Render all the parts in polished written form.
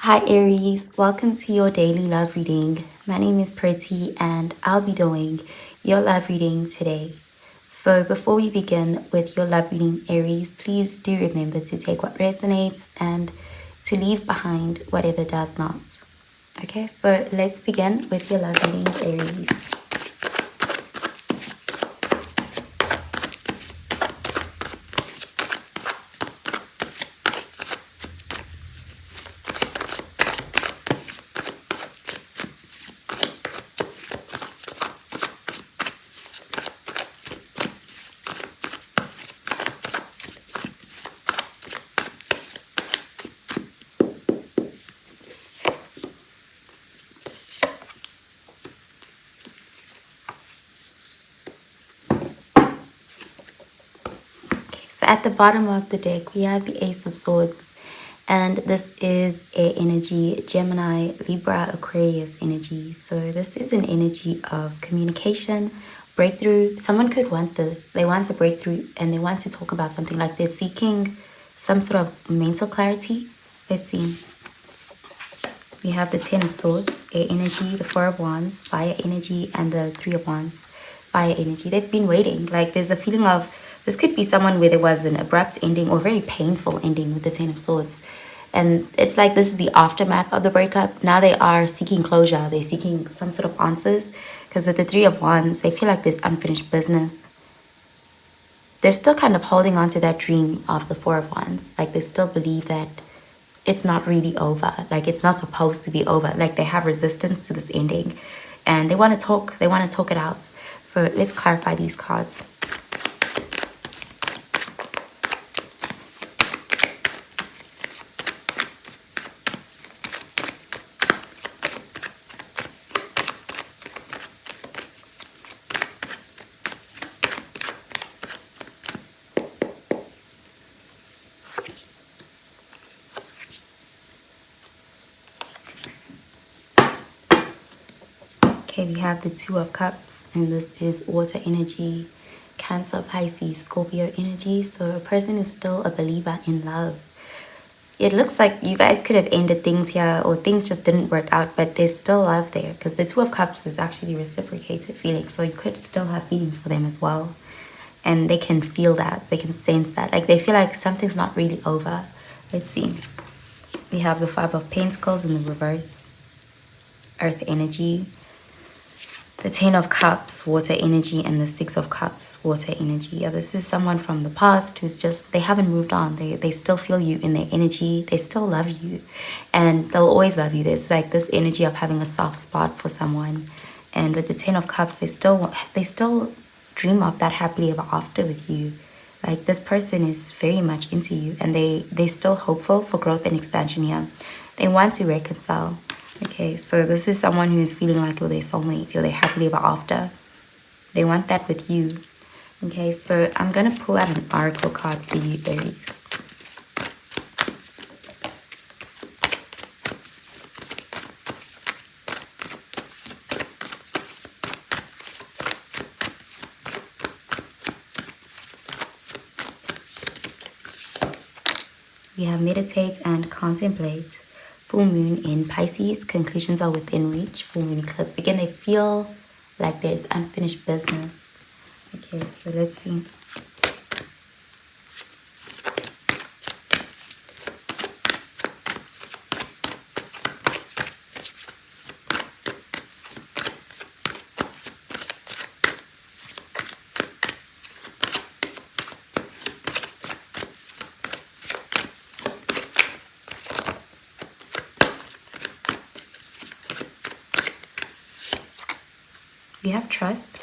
Hi Aries, welcome to your daily love reading. My name is Pretty and I'll be doing your love reading today. So before we begin with your love reading Aries, please do remember to take what resonates and to leave behind whatever does not. Okay, so let's begin with your love reading Aries. So at the bottom of the deck, we have the Ace of Swords. And this is air energy, Gemini, Libra, Aquarius energy. So this is an energy of communication, breakthrough. Someone could want this. They want a breakthrough and they want to talk about something like they're seeking some sort of mental clarity. Let's see. We have the Ten of Swords, air energy, the Four of Wands, fire energy, and the Three of Wands, fire energy. They've been waiting. Like there's a feeling of, this could be someone where there was an abrupt ending or very painful ending with the Ten of Swords. And it's like this is the aftermath of the breakup. Now they are seeking closure. They're seeking some sort of answers. Because with the Three of Wands, they feel like there's unfinished business. They're still kind of holding on to that dream of the Four of Wands. Like they still believe that it's not really over. Like it's not supposed to be over. Like they have resistance to this ending. And they want to talk. They want to talk it out. So let's clarify these cards. Okay, we have the Two of Cups, and this is water energy, Cancer, Pisces, Scorpio energy. So a person is still a believer in love. It looks like you guys could have ended things here or things just didn't work out, but there's still love there because the Two of Cups is actually reciprocated feelings. So you could still have feelings for them as well. And they can feel that. They can sense that. Like they feel like something's not really over. Let's see. We have the Five of Pentacles in the reverse, Earth energy. The Ten of Cups, water energy, and the Six of Cups, water energy. Yeah, this is someone from the past who's just, they haven't moved on. They still feel you in their energy. They still love you. And they'll always love you. There's like this energy of having a soft spot for someone. And with the Ten of Cups, they still dream of that happily ever after with you. Like this person is very much into you. And they're still hopeful for growth and expansion here. They want to reconcile. Okay, so this is someone who is feeling like you're their soulmate, you're their happily ever after. They want that with you. Okay, so I'm going to pull out an oracle card for you, Aries. We have meditate and contemplate. Full moon in Pisces, conclusions are within reach. Full moon eclipse. Again, they feel like there's unfinished business. Okay, so let's see. We have trust.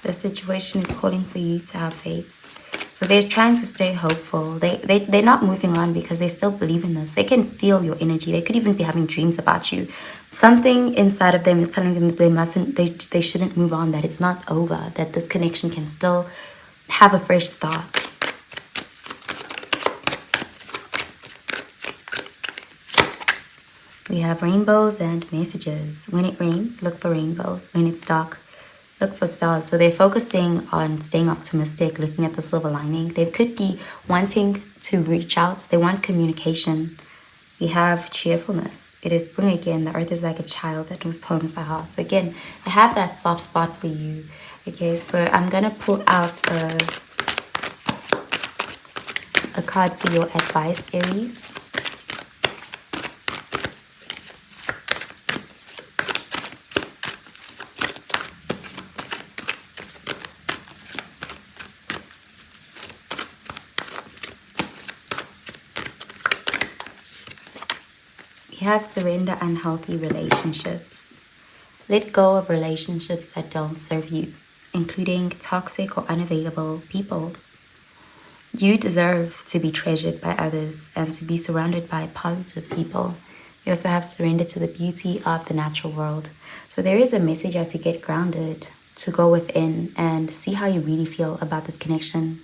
The situation is calling for you to have faith. So they're trying to stay hopeful. They're not moving on because they still believe in this. They can feel your energy. They could even be having dreams about you. Something inside of them is telling them that they shouldn't move on, that it's not over, that this connection can still have a fresh start. We have rainbows and messages. When it rains, look for rainbows. When it's dark, look for stars. So they're focusing on staying optimistic, looking at the silver lining. They could be wanting to reach out. They want communication. We have cheerfulness. It is spring again. The earth is like a child that knows poems by heart. So again, I have that soft spot for you. Okay, so I'm going to pull out a card for your advice, Aries. We have surrender unhealthy relationships. Let go of relationships that don't serve you, including toxic or unavailable people. You deserve to be treasured by others and to be surrounded by positive people. You also have surrendered to the beauty of the natural world. So there is a message here to get grounded, to go within and see how you really feel about this connection.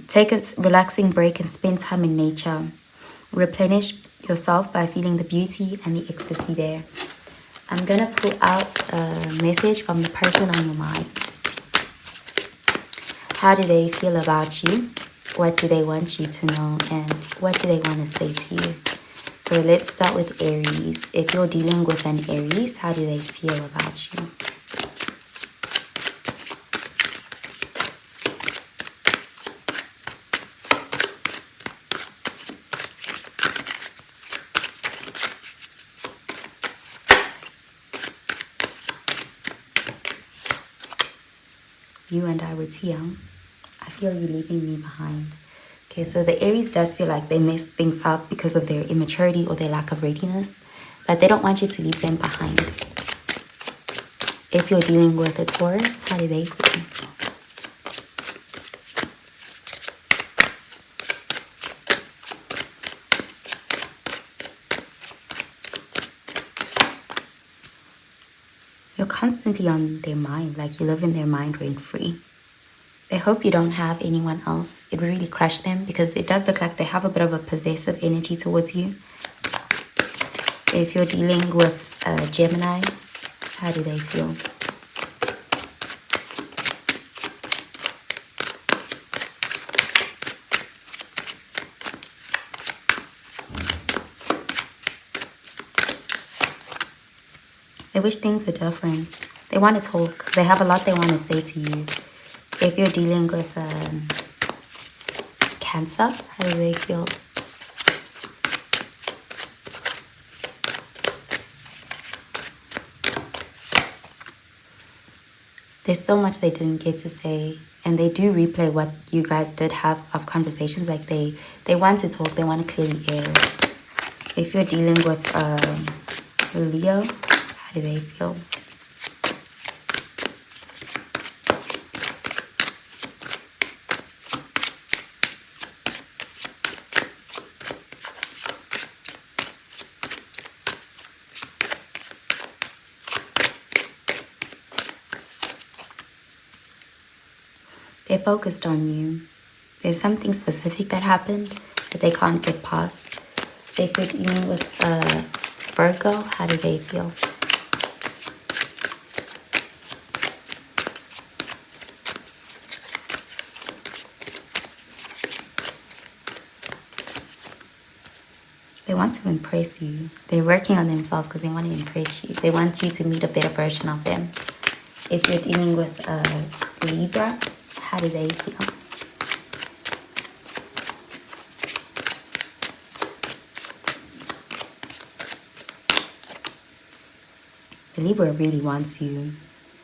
Take a relaxing break and spend time in nature. Replenish yourself by feeling the beauty and the ecstasy there. I'm going to pull out a message from the person on your mind. How do they feel about you? What do they want you to know? And what do they want to say to you? So let's start with Aries. If you're dealing with an Aries, how do they feel about you? You and I were too young. I feel you leaving me behind. Okay, so the Aries does feel like they mess things up because of their immaturity or their lack of readiness, but they don't want you to leave them behind. If you're dealing with a Taurus, how do they feel? You're constantly on their mind, like you live in their mind rent-free. They hope you don't have anyone else. It would really crush them because it does look like they have a bit of a possessive energy towards you. If you're dealing with a Gemini, how do they feel? They wish things were different. They want to talk. They have a lot they want to say to you. If you're dealing with Cancer, how do they feel? There's so much they didn't get to say, and they do replay what you guys did have of conversations. Like they want to talk, they want to clear the air. If you're dealing with Leo, how do they feel? They're focused on you. There's something specific that happened that they can't get past. If you're dealing with Virgo, how do they feel? They want to impress you. They're working on themselves because they want to impress you. They want you to meet a better version of them. If you're dealing with Libra, how do they feel? The Libra really wants you.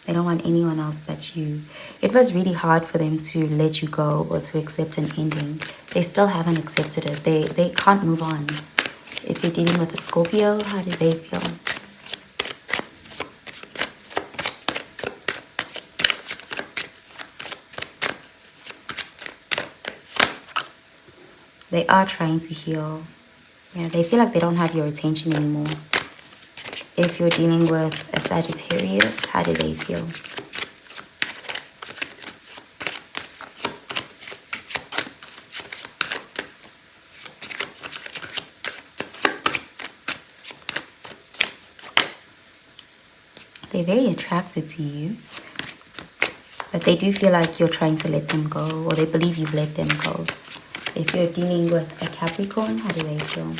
They don't want anyone else but you. It was really hard for them to let you go or to accept an ending. They still haven't accepted it. They can't move on. If you're dealing with a Scorpio, how do they feel? They are trying to heal. Yeah, they feel like they don't have your attention anymore. If you're dealing with a Sagittarius, how do they feel? They're very attracted to you, but they do feel like you're trying to let them go, or they believe you've let them go. If you're dealing with a Capricorn, how do they feel?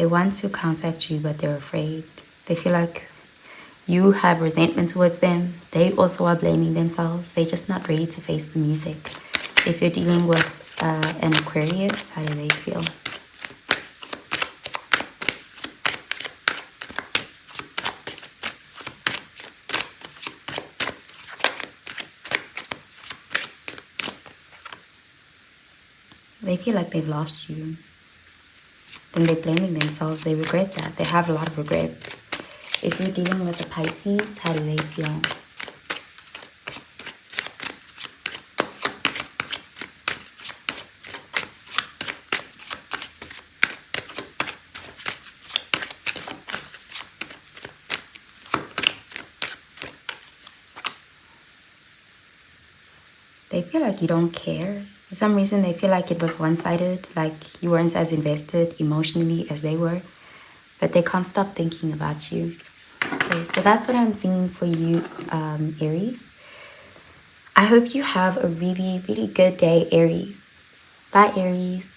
They want to contact you, but they're afraid. They feel like you have resentment towards them. They also are blaming themselves. They're just not ready to face the music. If you're dealing with an Aquarius, how do they feel? They feel like they've lost you. Then they're blaming themselves. They regret that. They have a lot of regrets. If you're dealing with a Pisces, how do they feel? They feel like you don't care. For some reason, they feel like it was one-sided, like you weren't as invested emotionally as they were, but they can't stop thinking about you. Okay, so that's what I'm seeing for you, Aries. I hope you have a really, really good day, Aries. Bye, Aries.